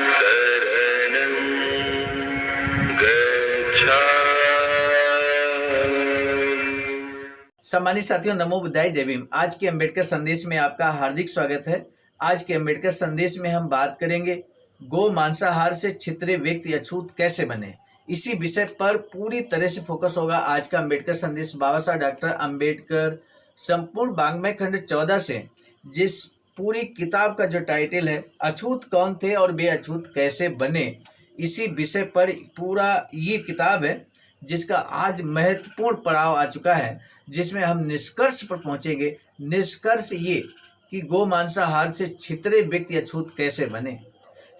शरणं गच्छामि। सम्मानित साथियों, नमो बुद्धाय, जय भीम। आज के अम्बेडकर संदेश में आपका हार्दिक स्वागत है। आज के अम्बेडकर संदेश में हम बात करेंगे गो मांसाहार से छितरे व्यक्ति अछूत कैसे बने। इसी विषय पर पूरी तरह से फोकस होगा आज का अम्बेडकर संदेश। बाबा साहब डॉक्टर अम्बेडकर संपूर्ण वाङ्मय खंड 14 से जिस पूरी किताब का जो टाइटल है अछूत कौन थे और वे अछूत कैसे बने, इसी विषय पर पूरा ये किताब है जिसका आज महत्वपूर्ण पड़ाव आ चुका है, जिसमें हम निष्कर्ष पर पहुंचेंगे। निष्कर्ष ये कि गो मांसाहार से छितरे व्यक्ति अछूत कैसे बने।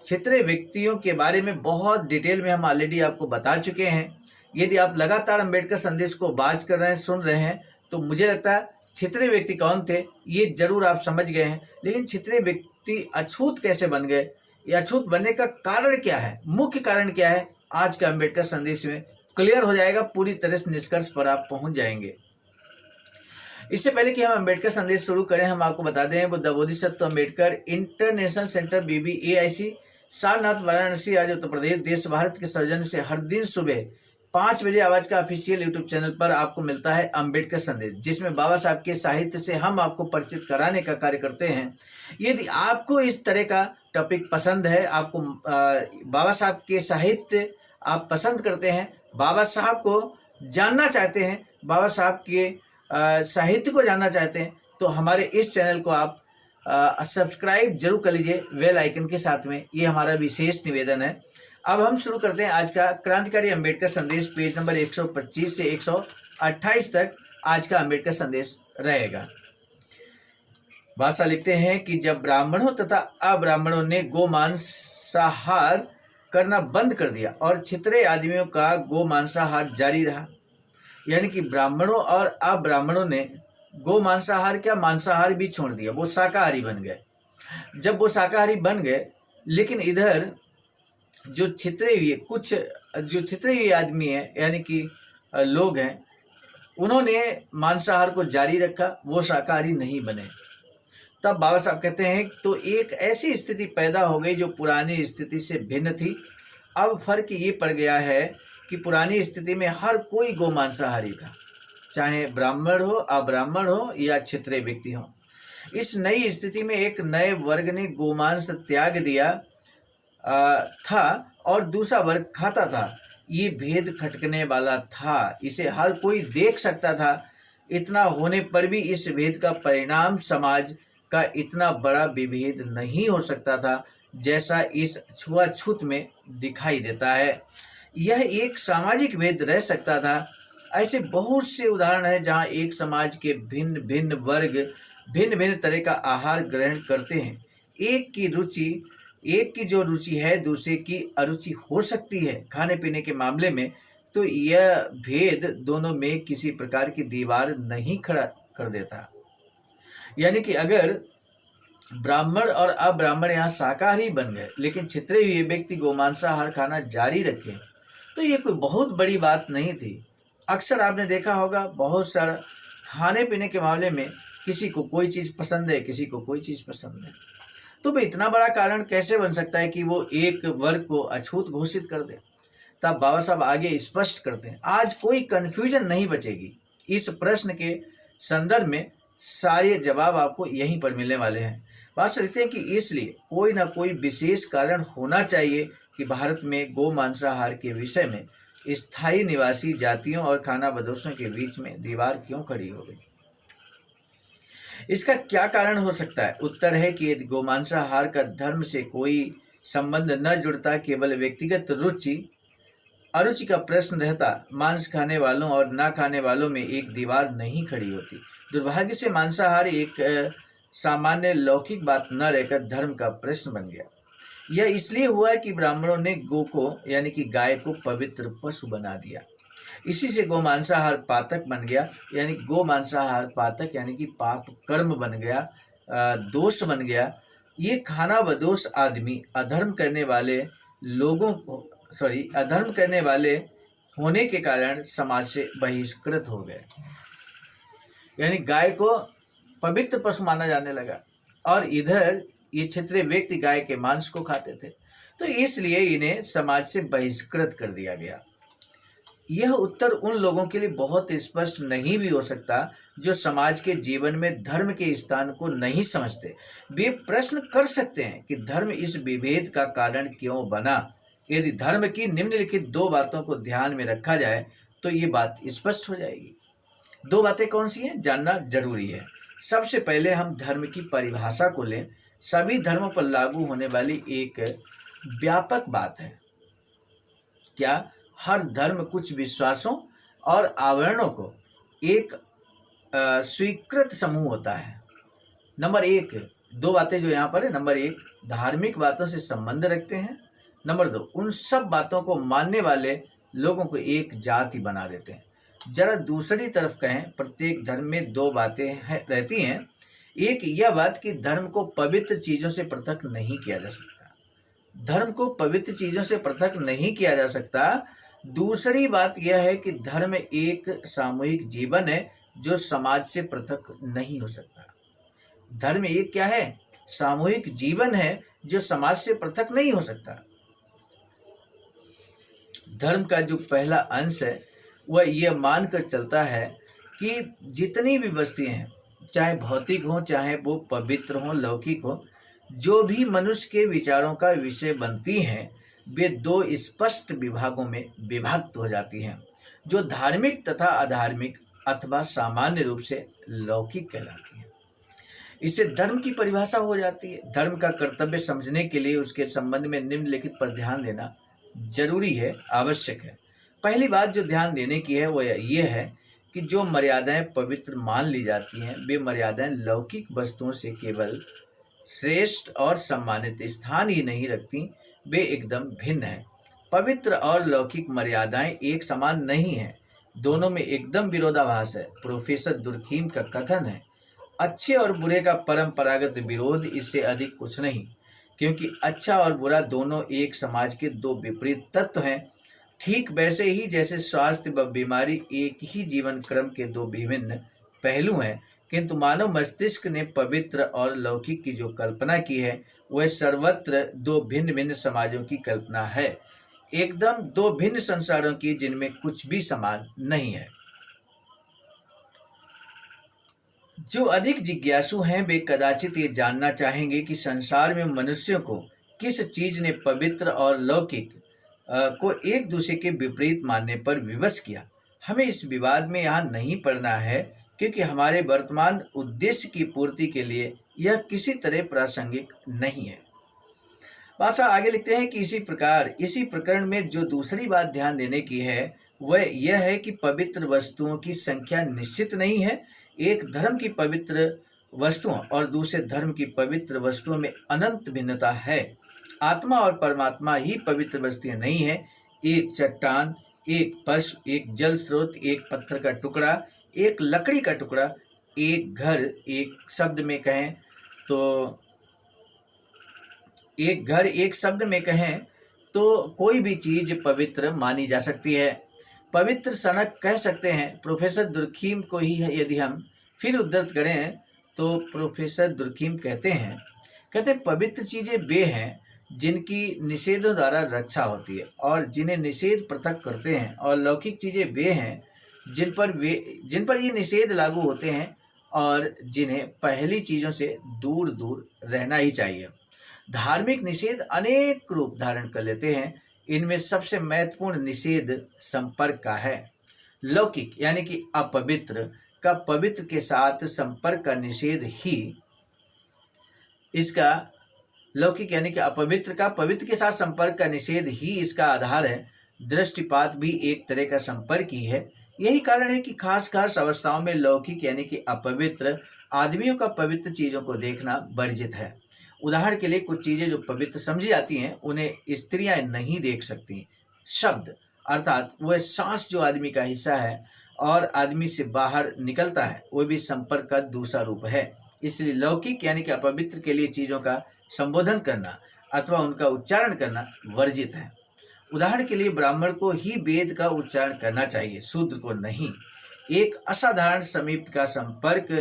छितरे व्यक्तियों के बारे में बहुत डिटेल में हम ऑलरेडी आपको बता चुके हैं। यदि आप लगातार अम्बेडकर संदेश को वाच कर रहे हैं, सुन रहे हैं, तो मुझे लगता है छितरे व्यक्ति कौन थे ये जरूर आप समझ गए हैं। लेकिन छितरे व्यक्ति अछूत कैसे बन गए, ये अछूत बनने का कारण क्या है, मुख्य कारण क्या है, आज का अम्बेडकर संदेश में क्लियर हो जाएगा। पूरी तरह से निष्कर्ष पर आप पहुंच जाएंगे। इससे पहले कि हम अम्बेडकर संदेश शुरू करें, हम आपको बता दें Buddha Bodhisattva Ambedkar international centre BBAIC Sarnath Varanasi राज्य उत्तर प्रदेश देश भारत के सौजन्य से हर दिन सुबह 5 बजे आवाज का ऑफिशियल यूट्यूब चैनल पर आपको मिलता है अम्बेडकर संदेश, जिसमें बाबा साहब के साहित्य से हम आपको परिचित कराने का कार्य करते हैं। यदि आपको इस तरह का टॉपिक पसंद है, आपको बाबा साहब के साहित्य आप पसंद करते हैं, बाबा साहब को जानना चाहते हैं, बाबा साहब के साहित्य को जानना चाहते हैं, तो हमारे इस चैनल को आप सब्सक्राइब जरूर कर लीजिए बेल आइकन के साथ में। ये हमारा विशेष निवेदन है। अब हम शुरू करते हैं आज का क्रांतिकारी अम्बेडकर संदेश। पेज नंबर 125 से 128 तक आज का अम्बेडकर संदेश रहेगा। भाषा लिखते हैं कि जब ब्राह्मणों तथा अब्राह्मणों ने गो मांसाहार करना बंद कर दिया और छितरे आदमियों का गो मांसाहार जारी रहा, यानी कि ब्राह्मणों और अब्राह्मणों ने गो मांसाहार क्या मांसाहार भी छोड़ दिया, वो शाकाहारी बन गए। जब वो शाकाहारी बन गए, लेकिन इधर जो छितरे हुए आदमी हैं, यानी कि लोग हैं, उन्होंने मांसाहार को जारी रखा, वो शाकाहारी नहीं बने। तब बाबा साहब कहते हैं तो एक ऐसी स्थिति पैदा हो गई जो पुरानी स्थिति से भिन्न थी। अब फर्क ये पड़ गया है कि पुरानी स्थिति में हर कोई गो मांसाहारी था, चाहे ब्राह्मण हो, अब्राह्मण हो या छितरे व्यक्ति हो। इस नई स्थिति में एक नए वर्ग ने गोमांस त्याग दिया था और दूसरा वर्ग खाता था। ये भेद खटकने वाला था, इसे हर कोई देख सकता था। इतना होने पर भी इस भेद का परिणाम समाज का इतना बड़ा विभेद नहीं हो सकता था जैसा इस छुआछूत में दिखाई देता है। यह एक सामाजिक भेद रह सकता था। ऐसे बहुत से उदाहरण हैं जहां एक समाज के भिन्न भिन्न वर्ग भिन्न भिन्न तरह का आहार ग्रहण करते हैं। एक की जो रुचि है दूसरे की अरुचि हो सकती है खाने पीने के मामले में, तो यह भेद दोनों में किसी प्रकार की दीवार नहीं खड़ा कर देता। यानी कि अगर ब्राह्मण और अब्राह्मण यहाँ शाकाहारी बन गए लेकिन छितरे हुए व्यक्ति गोमांसाहार खाना जारी रखे, तो ये कोई बहुत बड़ी बात नहीं थी। अक्सर आपने देखा होगा बहुत सारा खाने पीने के मामले में किसी को कोई चीज़ पसंद है, किसी को कोई चीज़ पसंद है, तो भाई इतना बड़ा कारण कैसे बन सकता है कि वो एक वर्ग को अछूत घोषित कर दे। तब बाबा साहब आगे स्पष्ट करते हैं, आज कोई कन्फ्यूजन नहीं बचेगी। इस प्रश्न के संदर्भ में सारे जवाब आपको यहीं पर मिलने वाले हैं। बात लिखते हैं कि इसलिए कोई ना कोई विशेष कारण होना चाहिए कि भारत में गो मांसाहार के विषय में स्थायी निवासी जातियों और खानाबदोशों के बीच में दीवार क्यों खड़ी हो गई। इसका क्या कारण हो सकता है? उत्तर है कि यदि गोमांसाहार का धर्म से कोई संबंध न जुड़ता, केवल व्यक्तिगत अरुचि का प्रश्न रहता, मांस खाने वालों और ना खाने वालों में एक दीवार नहीं खड़ी होती। दुर्भाग्य से मांसाहार एक सामान्य लौकिक बात न रहकर धर्म का प्रश्न बन गया। यह इसलिए हुआ कि ब्राह्मणों ने गो को यानी कि गाय को पवित्र पशु बना दिया। इसी से गो मांसाहार पातक बन गया, यानी गो मांसाहार पातक यानी कि पाप कर्म बन गया, दोष बन गया। ये खाना बदोश आदमी अधर्म करने वाले होने के कारण समाज से बहिष्कृत हो गए, यानी गाय को पवित्र पशु माना जाने लगा। और इधर ये क्षत्रिय व्यक्ति गाय के मांस को खाते थे, तो इसलिए इन्हें समाज से बहिष्कृत कर दिया गया। यह उत्तर उन लोगों के लिए बहुत स्पष्ट नहीं भी हो सकता जो समाज के जीवन में धर्म के स्थान को नहीं समझते। वे प्रश्न कर सकते हैं कि धर्म इस विभेद का कारण क्यों बना। यदि धर्म की निम्नलिखित दो बातों को ध्यान में रखा जाए तो ये बात स्पष्ट हो जाएगी। दो बातें कौन सी हैं, जानना जरूरी है। सबसे पहले हम धर्म की परिभाषा को लें। सभी धर्मों पर लागू होने वाली एक व्यापक बात है। क्या हर धर्म कुछ विश्वासों और आवरणों को एक स्वीकृत समूह होता है। नंबर एक, दो बातें जो यहाँ पर है। नंबर एक, धार्मिक बातों से संबंध रखते हैं। नंबर दो, उन सब बातों को मानने वाले लोगों को एक जाति बना देते हैं। जरा दूसरी तरफ कहें, प्रत्येक धर्म में दो बातें रहती हैं। एक यह बात कि धर्म को पवित्र चीजों से पृथक नहीं किया जा सकता। धर्म को पवित्र चीजों से पृथक नहीं किया जा सकता। दूसरी बात यह है कि धर्म एक सामूहिक जीवन है जो समाज से पृथक नहीं हो सकता। धर्म एक क्या है? सामूहिक जीवन है जो समाज से पृथक नहीं हो सकता। धर्म का जो पहला अंश है वह यह मानकर चलता है कि जितनी भी वस्तुएं हैं, चाहे भौतिक हो चाहे वो पवित्र हो, लौकिक हो, जो भी मनुष्य के विचारों का विषय बनती हैं, वे दो स्पष्ट विभागों में विभक्त हो जाती हैं, जो धार्मिक तथा अधार्मिक अथवा सामान्य रूप से लौकिक कहलाती हैं। इससे धर्म की परिभाषा हो जाती है। धर्म का कर्तव्य समझने के लिए उसके संबंध में निम्नलिखित पर ध्यान देना जरूरी है, आवश्यक है। पहली बात जो ध्यान देने की है वह यह है कि जो मर्यादाएं पवित्र मान ली जाती हैं, वे मर्यादाएं लौकिक वस्तुओं से केवल श्रेष्ठ और सम्मानित स्थान ही नहीं रखती, वे एकदम भिन्न हैं। पवित्र और लौकिक मर्यादाएं एक समान नहीं हैं, दोनों में एकदम विरोधाभास है। प्रोफेसर दुर्खीम का कथन है, अच्छे और बुरे का परंपरागत विरोध इससे अधिक कुछ नहीं, क्योंकि अच्छा और बुरा दोनों एक समाज के दो विपरीत तत्व हैं। ठीक वैसे ही जैसे स्वास्थ्य व बीमारी एक ही जीवन क्रम के दो विभिन्न पहलू हैं, किंतु मानव मस्तिष्क ने पवित्र और लौकिक की जो कल्पना की है वह सर्वत्र दो भिन्न भिन्न समाजों की कल्पना है, एकदम दो भिन्न संसारों की जिनमें कुछ भी समान नहीं है। जो अधिक जिज्ञासु हैं वे कदाचित ये जानना चाहेंगे कि संसार में मनुष्यों को किस चीज ने पवित्र और लौकिक को एक दूसरे के विपरीत मानने पर विवश किया। हमें इस विवाद में यहाँ नहीं पड़ना है, क्योंकि हमारे वर्तमान उद्देश्य की पूर्ति के लिए यह किसी तरह प्रासंगिक नहीं है। बादशाह आगे लिखते हैं कि इसी प्रकार इसी प्रकरण में जो दूसरी बात ध्यान देने की है वह यह है कि पवित्र वस्तुओं की संख्या निश्चित नहीं है। एक धर्म की पवित्र वस्तुओं और दूसरे धर्म की पवित्र वस्तुओं में अनंत भिन्नता है। आत्मा और परमात्मा ही पवित्र वस्तुएं नहीं है। एक चट्टान, एक पशु, एक जल स्रोत, एक पत्थर का टुकड़ा, एक लकड़ी का टुकड़ा, एक घर, एक शब्द में कहें तो एक घर एक शब्द में कहें तो कोई भी चीज पवित्र मानी जा सकती है। पवित्र सनक कह सकते हैं। प्रोफेसर दुर्खीम को ही यदि हम फिर उद्धृत करें तो प्रोफेसर दुर्खीम कहते हैं पवित्र चीजें वे हैं जिनकी निषेधों द्वारा रक्षा होती है और जिन्हें निषेध पृथक करते हैं, और लौकिक चीजें वे हैं जिन पर ये निषेध लागू होते हैं और जिन्हें पहली चीजों से दूर दूर रहना ही चाहिए। धार्मिक निषेध अनेक रूप धारण कर लेते हैं। इनमें सबसे महत्वपूर्ण निषेध संपर्क का है। लौकिक यानी कि अपवित्र का पवित्र के साथ संपर्क का निषेध ही इसका लौकिक यानी कि अपवित्र का पवित्र के साथ संपर्क का निषेध ही इसका आधार है। दृष्टिपात भी एक तरह का संपर्क ही है। यही कारण है कि खास खास अवस्थाओं में लौकिक यानी कि अपवित्र आदमियों का पवित्र चीजों को देखना वर्जित है। उदाहरण के लिए कुछ चीजें जो पवित्र समझी जाती हैं उन्हें स्त्रियां नहीं देख सकती। शब्द अर्थात वह सांस जो आदमी का हिस्सा है और आदमी से बाहर निकलता है वह भी संपर्क का दूसरा रूप है। इसलिए लौकिक यानी कि अपवित्र के लिए चीजों का संबोधन करना अथवा उनका उच्चारण करना वर्जित है। उदाहरण के लिए ब्राह्मण को ही वेद का उच्चारण करना चाहिए, शूद्र को नहीं। एक असाधारण समीप का संपर्क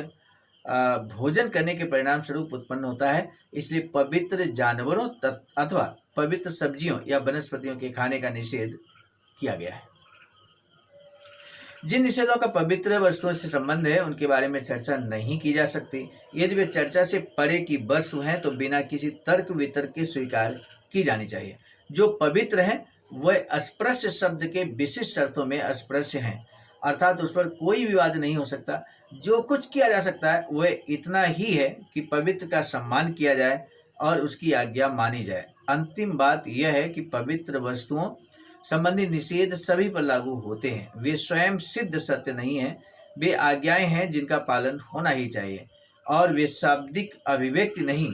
भोजन करने के परिणाम स्वरूप उत्पन्न होता है। इसलिए पवित्र जानवरों अथवा पवित्र सब्जियों या वनस्पतियों के खाने का निषेध किया गया है। जिन निषेधों का पवित्र वस्तुओं से संबंध है उनके बारे में चर्चा नहीं की जा सकती। यदि वे चर्चा से परे की वस्तु हैं तो बिना किसी तर्क वितर्क के स्वीकार की जानी चाहिए। जो पवित्र है वह अस्पृश्य शब्द के विशिष्ट अर्थों में अस्पृश्य हैं, अर्थात उस पर कोई विवाद नहीं हो सकता। जो कुछ किया जा सकता है वह इतना ही है कि पवित्र का सम्मान किया जाए और उसकी आज्ञा मानी जाए। अंतिम बात यह है कि पवित्र वस्तुओं संबंधी निषेध सभी पर लागू होते हैं। वे स्वयं सिद्ध सत्य नहीं हैं, वे आज्ञाएं हैं जिनका पालन होना ही चाहिए, और वे शाब्दिक अभिव्यक्ति नहीं,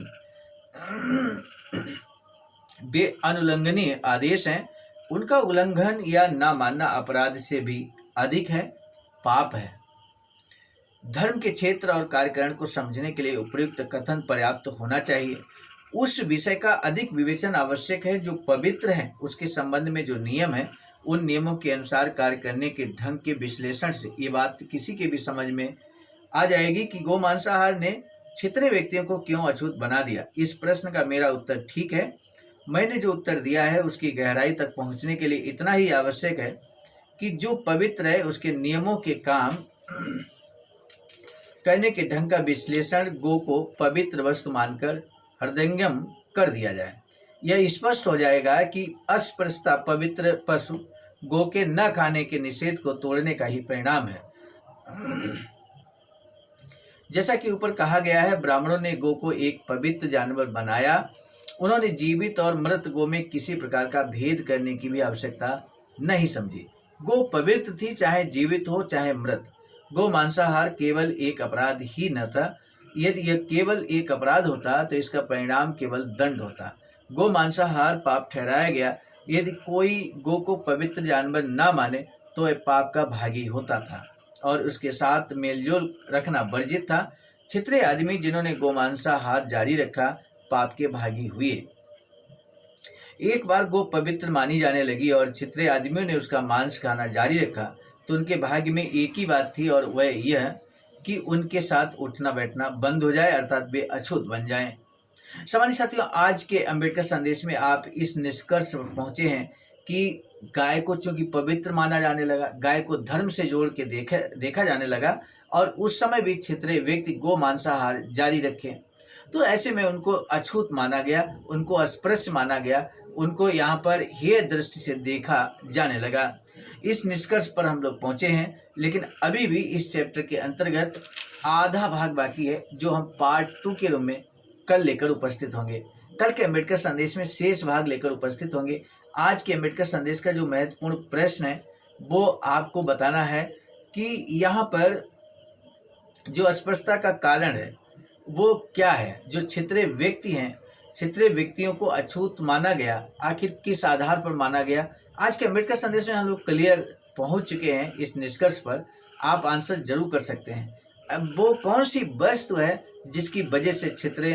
वे अनुल्लंघनीय आदेश हैं। उनका उल्लंघन या ना मानना अपराध से भी अधिक है, पाप है। धर्म के क्षेत्र और कार्यकरण को समझने के लिए उपयुक्त कथन पर्याप्त होना चाहिए। उस विषय का अधिक विवेचन आवश्यक है जो पवित्र है। उसके संबंध में जो नियम है उन नियमों के अनुसार कार्य करने के ढंग के विश्लेषण से ये बात किसी के भी समझ में आ जाएगी कि गौ मांसाहार ने छितरे व्यक्तियों को क्यों अछूत बना दिया। इस प्रश्न का मेरा उत्तर ठीक है। मैंने जो उत्तर दिया है उसकी गहराई तक पहुंचने के लिए इतना ही आवश्यक है कि जो पवित्र है उसके नियमों के काम करने के ढंग का विश्लेषण गो को पवित्र वस्तु मानकर हृदयंगम कर दिया जाए। यह स्पष्ट हो जाएगा कि अस्पृश्यता पवित्र पशु गो के न खाने के निषेध को तोड़ने का ही परिणाम है। जैसा कि ऊपर कहा गया है, ब्राह्मणों ने गो को एक पवित्र जानवर बनाया। उन्होंने जीवित और मृत गो में किसी प्रकार का भेद करने की भी आवश्यकता नहीं समझी। गो पवित्र थी, चाहे जीवित हो चाहे मृत। गो मांसाहार केवल एक अपराध ही न था। यदि यह केवल एक अपराध होता तो इसका परिणाम केवल दंड होता। गो मांसाहार पाप ठहराया गया। यदि कोई गो को पवित्र जानवर न माने तो वह पाप का भागी होता था और उसके साथ मेलजोल रखना वर्जित था। छितरे आदमी जिन्होंने गो मांसाहार जारी रखा पाप के भागी हुए। एक बार गो पवित्र मानी जाने लगी और छितरे आदमियों ने उसका मांस खाना जारी रखा तो उनके भाग्य में एक ही बात थी, और वह यह कि उनके साथ उठना बैठना बंद हो जाए, अर्थात वे अछूत बन जाएं। सामान्य साथियों, आज के अंबेडकर संदेश में आप इस निष्कर्ष पर पहुंचे हैं कि गाय को चूंकि पवित्र माना जाने लगा, गाय को धर्म से जोड़ के देखा जाने लगा और उस समय भी छितरे व्यक्ति गो मांसाहार जारी रखे तो ऐसे में उनको अछूत माना गया, उनको अस्पृश्य माना गया, उनको यहाँ पर हेय दृष्टि से देखा जाने लगा। इस निष्कर्ष पर हम लोग पहुंचे हैं, लेकिन अभी भी इस चैप्टर के अंतर्गत आधा भाग बाकी है जो हम पार्ट 2 के रूप में कल लेकर उपस्थित होंगे। कल के अंबेडकर संदेश में शेष भाग लेकर उपस्थित होंगे। आज के अंबेडकर संदेश का जो महत्वपूर्ण प्रश्न है वो आपको बताना है कि यहाँ पर जो अस्पृश्यता का कारण है वो क्या है। जो छितरे व्यक्ति हैं, छितरे व्यक्तियों को अछूत माना गया, आखिर किस आधार पर माना गया। आज के अंबेडकर संदेश में हम लोग क्लियर पहुंच चुके हैं इस निष्कर्ष पर। आप आंसर जरूर कर सकते हैं। अब वो कौन सी वस्तु है जिसकी वजह से छितरे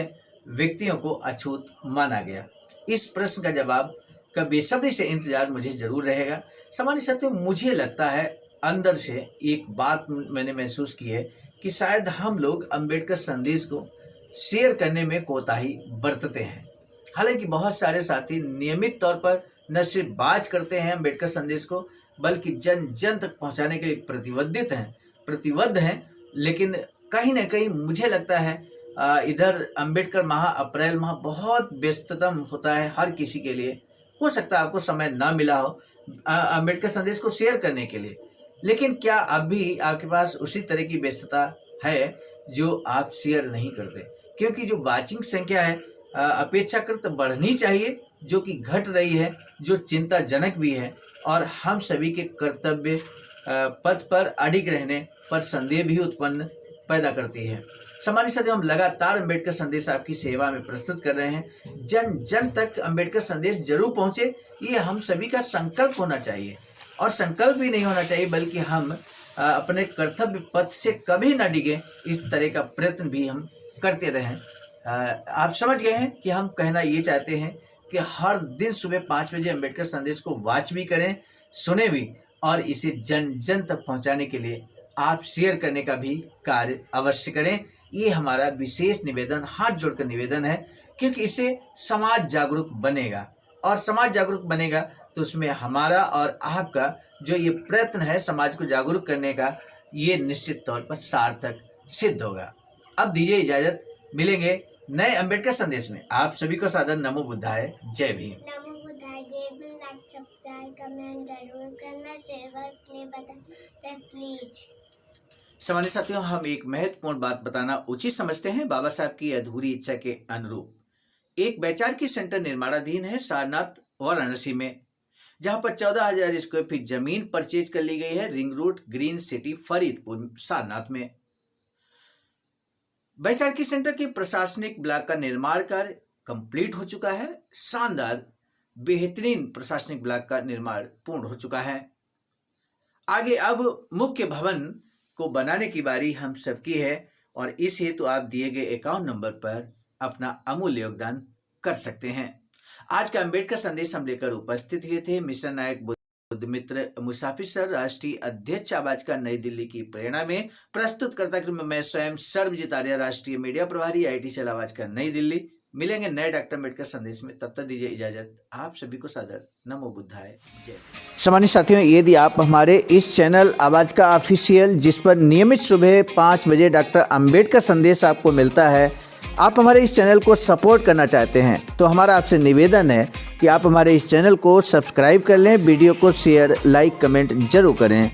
व्यक्तियों को अछूत माना गया। इस प्रश्न का जवाब का बेसब्री से इंतजार मुझे जरूर रहेगा। सामान्य साथियों, मुझे लगता है अंदर से एक बात मैंने महसूस की है कि शायद हम लोग अंबेडकर संदेश को शेयर करने में कोताही बरतते हैं। हालांकि बहुत सारे साथी नियमित तौर पर न सिर्फ बात करते हैं अंबेडकर संदेश को, बल्कि जन जन तक पहुंचाने के लिए प्रतिबद्ध हैं। लेकिन कहीं ना कहीं मुझे लगता है इधर अंबेडकर माह, अप्रैल माह बहुत व्यस्ततम होता है हर किसी के लिए। हो सकता है आपको समय ना मिला हो अंबेडकर संदेश को शेयर करने के लिए, लेकिन क्या अभी आपके पास उसी तरह की व्यस्तता है जो आप शेयर नहीं करते? क्योंकि जो वाचिंग संख्या है अपेक्षाकृत बढ़नी चाहिए, जो कि घट रही है, जो चिंताजनक भी है और हम सभी के कर्तव्य पथ पर अडिग रहने पर संदेह भी उत्पन्न पैदा करती है। सामान्य साथियों, हम लगातार अंबेडकर संदेश आपकी सेवा में प्रस्तुत कर रहे हैं। जन जन तक अंबेडकर संदेश जरूर पहुंचे, ये हम सभी का संकल्प होना चाहिए। और संकल्प भी नहीं होना चाहिए बल्कि हम अपने कर्तव्य पथ से कभी न डिगे, इस तरह का प्रयत्न भी हम करते रहें। आप समझ गए हैं कि हम कहना ये चाहते हैं कि हर दिन सुबह 5 बजे अंबेडकर संदेश को वॉच भी करें, सुने भी, और इसे जन जन तक पहुंचाने के लिए आप शेयर करने का भी कार्य अवश्य करें। ये हमारा विशेष निवेदन, हाथ जोड़कर निवेदन है, क्योंकि इससे समाज जागरूक बनेगा और समाज जागरूक बनेगा तो उसमें हमारा और आपका जो ये प्रयत्न है समाज को जागरूक करने का, ये निश्चित तौर पर सार्थक सिद्ध होगा। अब दीजिए इजाजत, मिलेंगे नए अंबेडकर संदेश में। आप सभी को सादर नमो बुद्धाय, जय भीम। नमो बुद्धाय, जय भीम। लाइक सब्सक्राइब कमेंट जरूर करना, शेयर करके बताना प्लीज। सामान्य साथियों, हम एक महत्वपूर्ण बात बताना उचित समझते हैं। बाबा साहब की अधूरी इच्छा के अनुरूप एक वैचारिकी सेंटर निर्माणाधीन है सारनाथ वाराणसी में, जहां पर 14,000 स्क्वायर फीट जमीन परचेज कर ली गई है ring road green city Faridpur Sarnath में। वैचारिकी सेंटर के प्रशासनिक ब्लॉक का निर्माण कार्य कंप्लीट हो चुका है। शानदार बेहतरीन प्रशासनिक ब्लॉक का निर्माण पूर्ण हो चुका है। आगे अब मुख्य भवन को बनाने की बारी हम सबकी है और इस हेतु आप दिए गए अकाउंट नंबर पर अपना अमूल्य योगदान कर सकते हैं। आज का अंबेडकर संदेश हम लेकर उपस्थित हुए थे मिशन नायक बुद्ध मित्र मुसाफिर सर, राष्ट्रीय अध्यक्ष आवाज का नई दिल्ली की प्रेरणा में प्रस्तुत करता क्रम में मैं स्वयं सर्वजीत आर्य, राष्ट्रीय मीडिया प्रभारी, IIT सेल आवाज का नई दिल्ली। मिलेंगे नए डॉक्टर अम्बेडकर संदेश में, तब तक दीजिए इजाजत। आप सभी को सादर नमो बुद्धाय, जय। सामान्य साथियों, यदि आप हमारे इस चैनल आवाज का ऑफिशियल, जिस पर नियमित सुबह 5 बजे डॉक्टर अम्बेडकर संदेश आपको मिलता है, आप हमारे इस चैनल को सपोर्ट करना चाहते हैं तो हमारा आपसे निवेदन है कि आप हमारे इस चैनल को सब्सक्राइब कर लें, वीडियो को शेयर, लाइक, कमेंट जरूर करें।